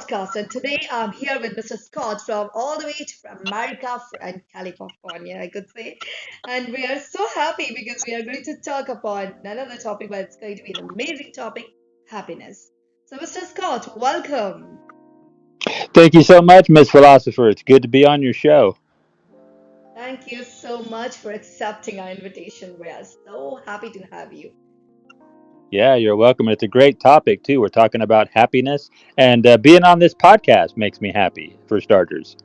podcast. And today I'm here with Mr. Scott from all the way from America and California, I could say. And we are so happy because we are going to talk about another topic, but it's going to be an amazing topic, happiness. So, Mr. Scott, welcome. Thank you so much, Miss Philosopher. It's good to be on your show. Thank you so much for accepting our invitation. We are so happy to have you. Yeah, you're welcome. It's a great topic, too. We're talking about happiness, and being on this podcast makes me happy, for starters.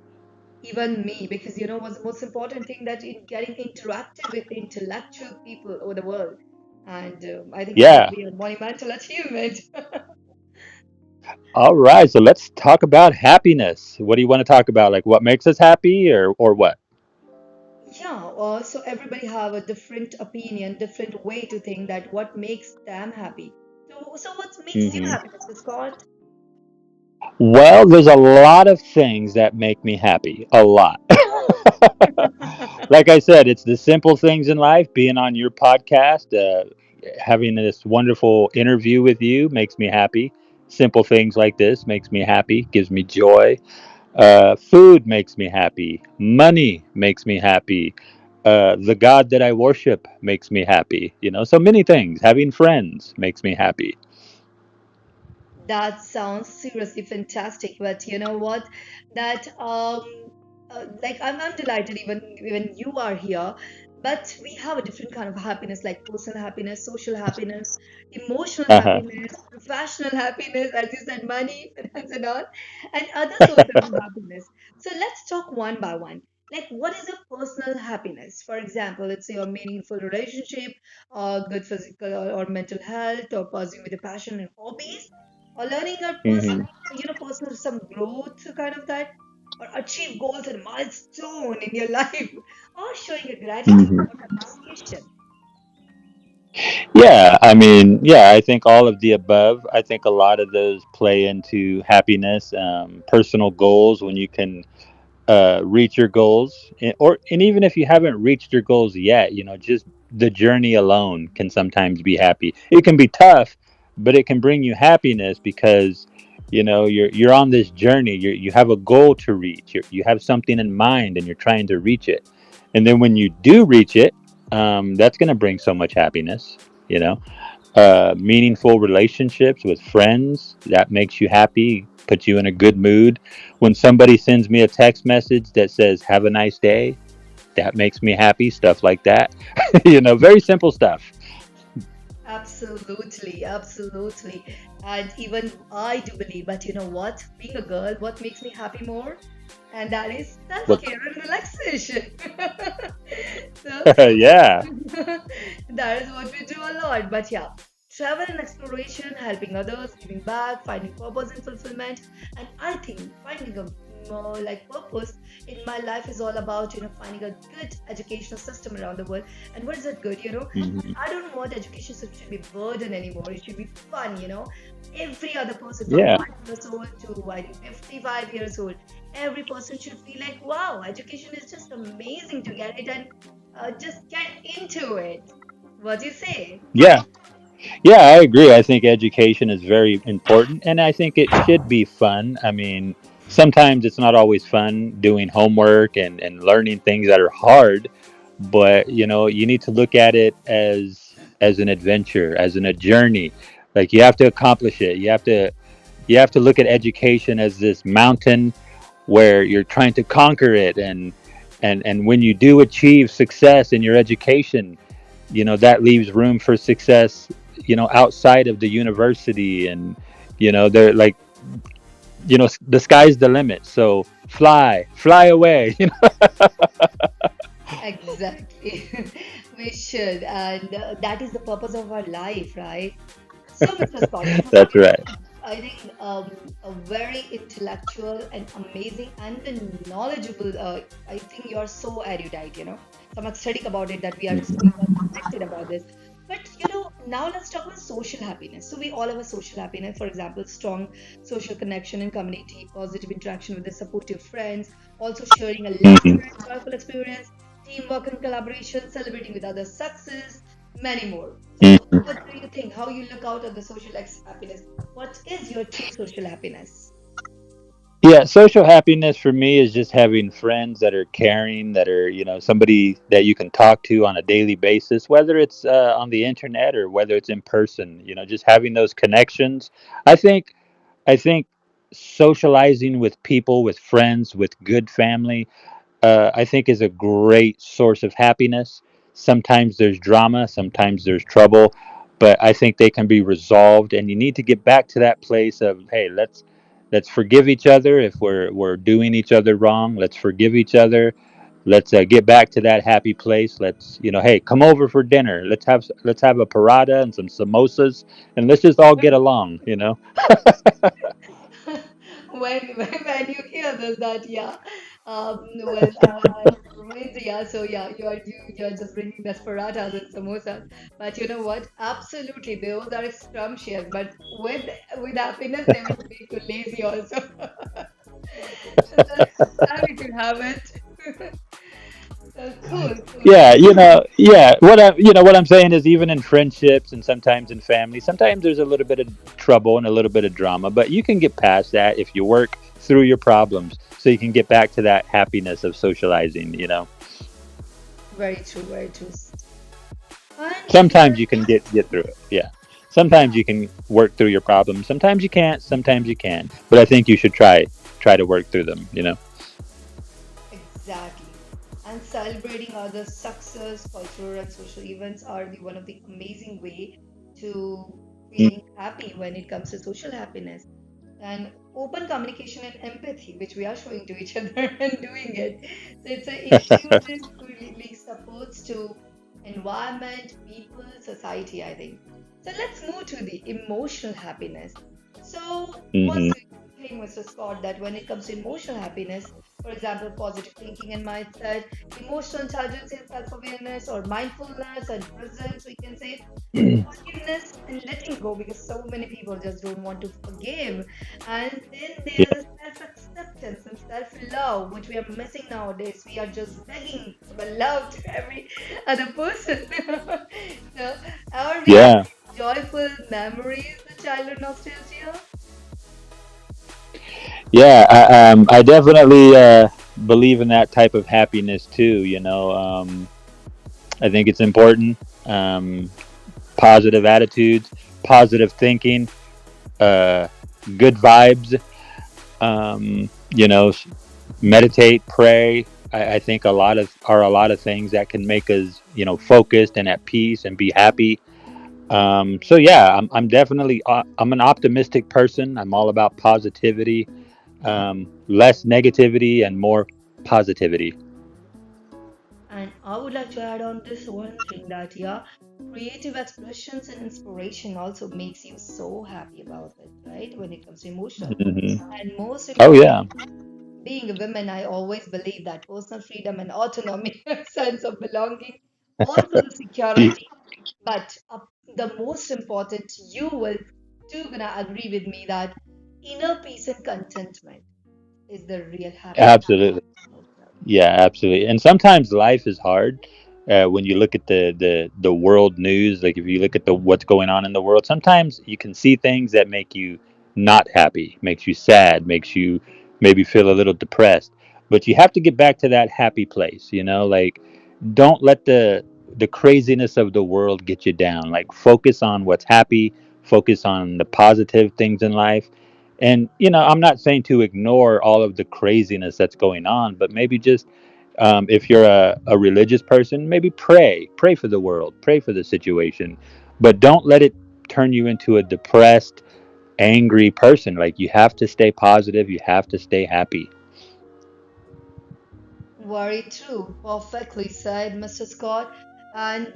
Even me, because you know what's the most important thing that in getting interacted with intellectual people over the world. And I think that would Yeah. be a monumental achievement. All right. So let's talk about happiness. What do you want to talk about? Like what makes us happy or what? Yeah, so everybody have a different opinion, different way to think that what makes them happy. So what makes you hmm happy, Mr. Scott? Well, there's a lot of things that make me happy. A lot. Like I said, it's the simple things in life. Being on your podcast, having this wonderful interview with you makes me happy. Simple things like this makes me happy, gives me joy. Food makes me happy. Money makes me happy. The God that I worship makes me happy. So many things. Having friends makes me happy. That sounds seriously fantastic, but you know what? That like I'm delighted even you are here, but we have a different kind of happiness, like personal happiness, social happiness, emotional Uh happiness, professional happiness, as you said, money, finance, and all, and other sources of happiness. So let's talk one by one. Like, what is your personal happiness? For example, let's say a meaningful relationship, or good physical or mental health, or pursuing with a passion and hobbies or learning a huh. personal some growth kind of that, or achieve goals and milestone in your life, or showing a gratitude hmm or appreciation. Yeah, I mean, yeah, I think all of the above. I think a lot of those play into happiness, personal goals when you can reach your goals, and even if you haven't reached your goals yet, just the journey alone can sometimes be happy. It can be tough, but it can bring you happiness because you're on this journey. You have a goal to reach. You have something in mind, and you're trying to reach it. And then when you do reach it, that's going to bring so much happiness. You know, meaningful relationships with friends that makes you happy, puts you in a good mood. When somebody sends me a text message that says have a nice day, that makes me happy. Stuff like that. Very simple stuff. Absolutely, absolutely. And even I do believe, but you know what? Being a girl, what makes me happy more? And that is What? self-care and relaxation. So Yeah. that is what we do a lot. But yeah, travel and exploration, helping others, giving back, finding purpose and fulfillment. And I think finding a more like purpose in my life is all about finding a good educational system around the world. And what is that good? hmm I don't want education system should be burden anymore. It should be fun. Every other person from Yeah. 1 years old to I think 55 years old, every person should feel like, wow, education is just amazing to get it and just get into it. What do you say? Yeah. Yeah, I agree. I think education is very important, and I think it should be fun. I mean, sometimes it's not always fun doing homework and learning things that are hard, but you need to look at it as an adventure, as in a journey. Like you have to accomplish it. You have to look at education as this mountain where you're trying to conquer it, and when you do achieve success in your education, that leaves room for success outside of the university, and they're like, the sky's the limit, so fly away. Exactly. We should. And that is the purpose of our life, right? So, Mr. Scott, you have That's right. I think a very intellectual and amazing and knowledgeable. I think you're so erudite. So I'm ecstatic about it that we are so connected about this. But now let's talk about social happiness. So we all have a social happiness. For example, strong social connection and community, positive interaction with the supportive friends, also sharing a laughter hmm and joyful experience, teamwork and collaboration, celebrating with others' success, many more. So what do you think? How you look out at the social happiness? What is your true social happiness? Yeah, social happiness for me is just having friends that are caring, that are, somebody that you can talk to on a daily basis, whether it's on the internet or whether it's in person, just having those connections. I think I think socializing with people, with friends, with good family, I think is a great source of happiness. Sometimes there's drama, sometimes there's trouble, but I think they can be resolved, and you need to get back to that place of, hey, let's forgive each other if we're doing each other wrong. Let's forgive each other. Let's get back to that happy place. Let's, hey, come over for dinner. Let's have a parada and some samosas, and let's just all get along. When you hear this, that yeah, well, means yeah, so yeah, you're just bringing the parathas and samosas, but you know what? Absolutely, those are scrumptious, but with happiness, they will make you lazy also. So that's happy to have it. So cool, cool. Yeah, yeah. What I'm saying is, even in friendships and sometimes in family, sometimes there's a little bit of trouble and a little bit of drama, but you can get past that if you work through your problems, so you can get back to that happiness of socializing. Very true, very true. And Sometimes you can get through it. Yeah. Sometimes you can work through your problems. Sometimes you can't. Sometimes you can. But I think you should try to work through them. exactly. And celebrating others' success, cultural and social events are one of the amazing way to feeling happy when it comes to social happiness. And open communication and empathy, which we are showing to each other and doing it. So it's an inclusive, really supports to environment, people, society, I think. So let's move to the emotional happiness. So what Mm-hmm. do you think, Mr. Scott, that when it comes to emotional happiness, for example, positive thinking and mindset, emotional intelligence and self-awareness, or mindfulness and presence, we can say forgiveness and letting go, because so many people just don't want to forgive. And then Yeah. there's a self-acceptance and self-love, which we are missing nowadays. We are just begging for the love to every other person. So are we Yeah. having joyful memories, the childhood nostalgia? Yeah, I definitely believe in that type of happiness too. I think it's important. Positive attitudes, positive thinking, uh, good vibes. You know, meditate, pray. I think a lot of things that can make us, focused and at peace and be happy. So yeah, I'm definitely I'm an optimistic person. I'm all about positivity, less negativity and more positivity. And I would like to add on this one thing that, yeah, creative expressions and inspiration also makes you so happy about it, right? When it comes to emotional. Hmm. And most Oh important, yeah. being a woman, I always believe that personal freedom and autonomy, sense of belonging, also the security. But the most important, you will too gonna agree with me that inner peace and contentment is the real happiness. Absolutely. Yeah, absolutely. And sometimes life is hard. When you look at the world news, like if you look at the what's going on in the world, sometimes you can see things that make you not happy, makes you sad, makes you maybe feel a little depressed. But you have to get back to that happy place, like don't let the craziness of the world get you down. Like focus on what's happy, focus on the positive things in life. And I'm not saying to ignore all of the craziness that's going on, but maybe just if you're a religious person, maybe pray for the world, pray for the situation, but don't let it turn you into a depressed, angry person. Like you have to stay positive, you have to stay happy. Very true. Perfectly said, Mr. Scott. And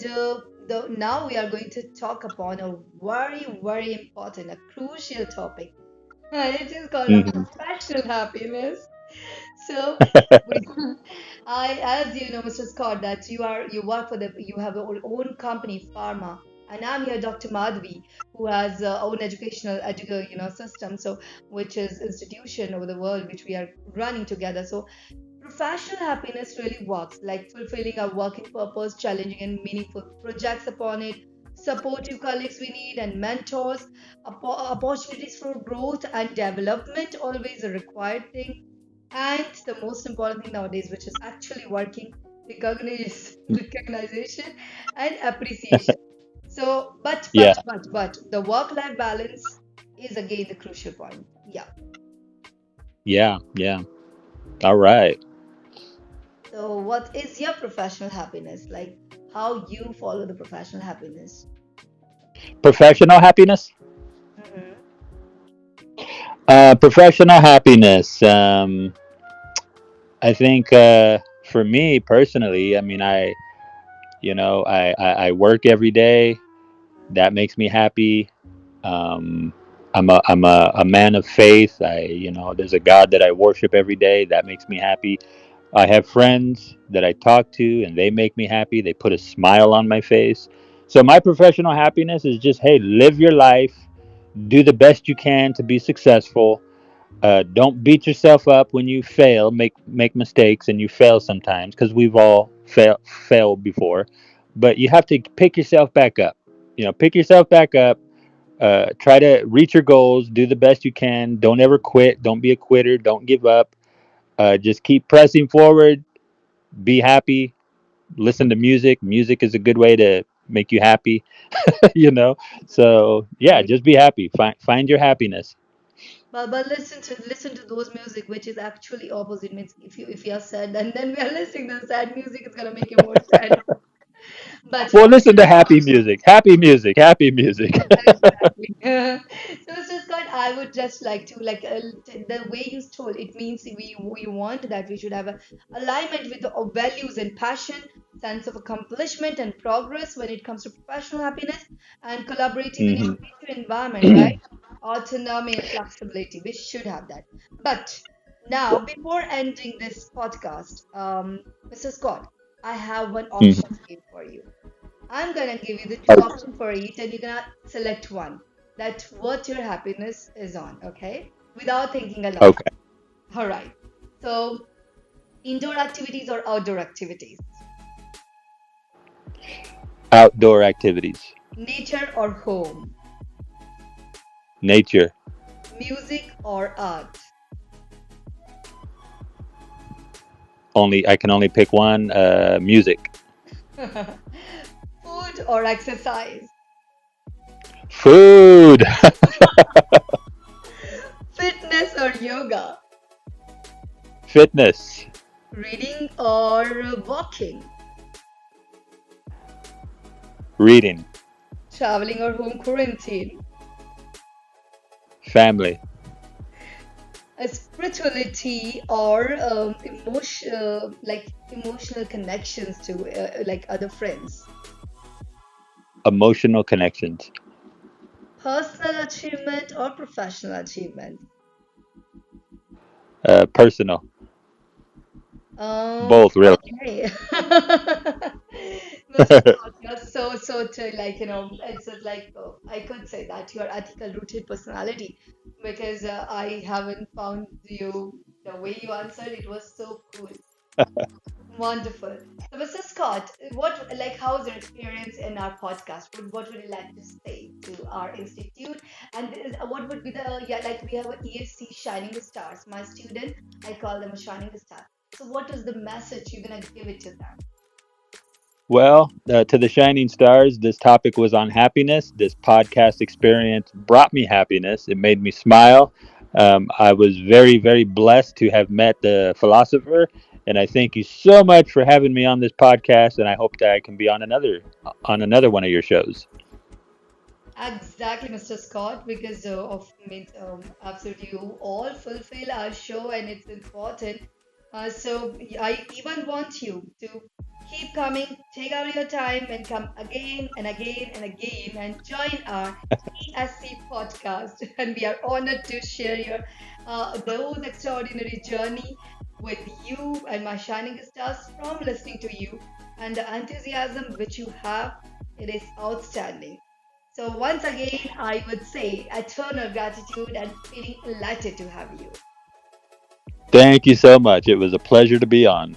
now we are going to talk upon a very, very important, a crucial topic. It is called a Hmm. professional happiness. So, we, as you know, Mr. Scott, that you work for you have your own company, Pharma, and I'm here, Dr. Madhvi, who has own system, so which is institution over the world, which we are running together. So professional happiness really works, like fulfilling our working purpose, challenging and meaningful projects upon it, supportive colleagues we need, and mentors, opportunities for growth and development, always a required thing. And the most important thing nowadays, which is actually working, recognition and appreciation. So, Yeah. but the work-life balance is again the crucial point. Yeah. Yeah. Yeah. All right. So, what is your professional happiness? Like how you follow the professional happiness? Professional happiness. Hmm. Professional happiness. I think for me personally, I mean, I work every day. That makes me happy. Um, I'm a man of faith. There's a God that I worship every day. That makes me happy. I have friends that I talk to, and they make me happy. They put a smile on my face. So my professional happiness is just, hey, live your life, do the best you can to be successful. Don't beat yourself up when you fail. Make mistakes, and you fail sometimes because we've all failed before. But you have to pick yourself back up. Pick yourself back up. Try to reach your goals. Do the best you can. Don't ever quit. Don't be a quitter. Don't give up. Just keep pressing forward. Be happy. Listen to music. Music is a good way to make you happy. you know. So yeah, Right. just be happy. Find your happiness. But listen to those music which is actually opposite. Means if you are sad, and then we are listening to sad music, it's gonna make you more sad. But Well, yeah, listen to happy music. Happy music. Happy music. exactly. So, Mr. Scott, I would just like to the way you told it means we want that we should have a alignment with the values and passion, sense of accomplishment and progress when it comes to professional happiness, and collaborative and hmm innovative environment, right? Autonomy and flexibility. We should have that. But now, before ending this podcast, Mr. Scott, I have one option hmm for you. I'm gonna give you the two options for each, and you're gonna select one. That what your happiness is on, okay? Without thinking a lot. Okay. All right. So, indoor activities or outdoor activities? Outdoor activities. Nature or home? Nature. Music or art? Only I can only pick one. Music. Food or exercise? Food. Fitness or yoga? Fitness. Reading or walking? Reading. Traveling or home quarantine? Family. Spirituality or emotional connections to like other friends, Emotional connections. personal achievement or professional achievement. Personal. Both, really. Okay. Mr. Scott, you're like it's like I could say that you're ethical rooted personality because I haven't found you the way you answered it was so cool. Wonderful. So, Mr. Scott, how's your experience in our podcast? What would you like to say to our institute? And what would be yeah, like we have a ESC Shining Stars. My student, I call them a shining star. So, what is the message you're gonna give it to them? Well, to the shining stars, this topic was on happiness. This podcast experience brought me happiness. It made me smile. I was very, very blessed to have met the philosopher, and I thank you so much for having me on this podcast. And I hope that I can be on another one of your shows. Exactly, Mr. Scott, because of means absolutely you all fulfill our show and it's important. So I even want you to keep coming, take out your time and come again and again and again and join our ESC podcast. And we are honored to share your those extraordinary journey with you and my shining stars from listening to you and the enthusiasm which you have. It is outstanding. So once again, I would say eternal gratitude and feeling elated to have you. Thank you so much. It was a pleasure to be on.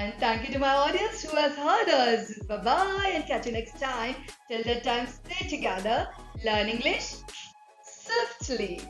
And thank you to my audience who has heard us. Bye bye and catch you next time. Till that time, stay together, learn English swiftly.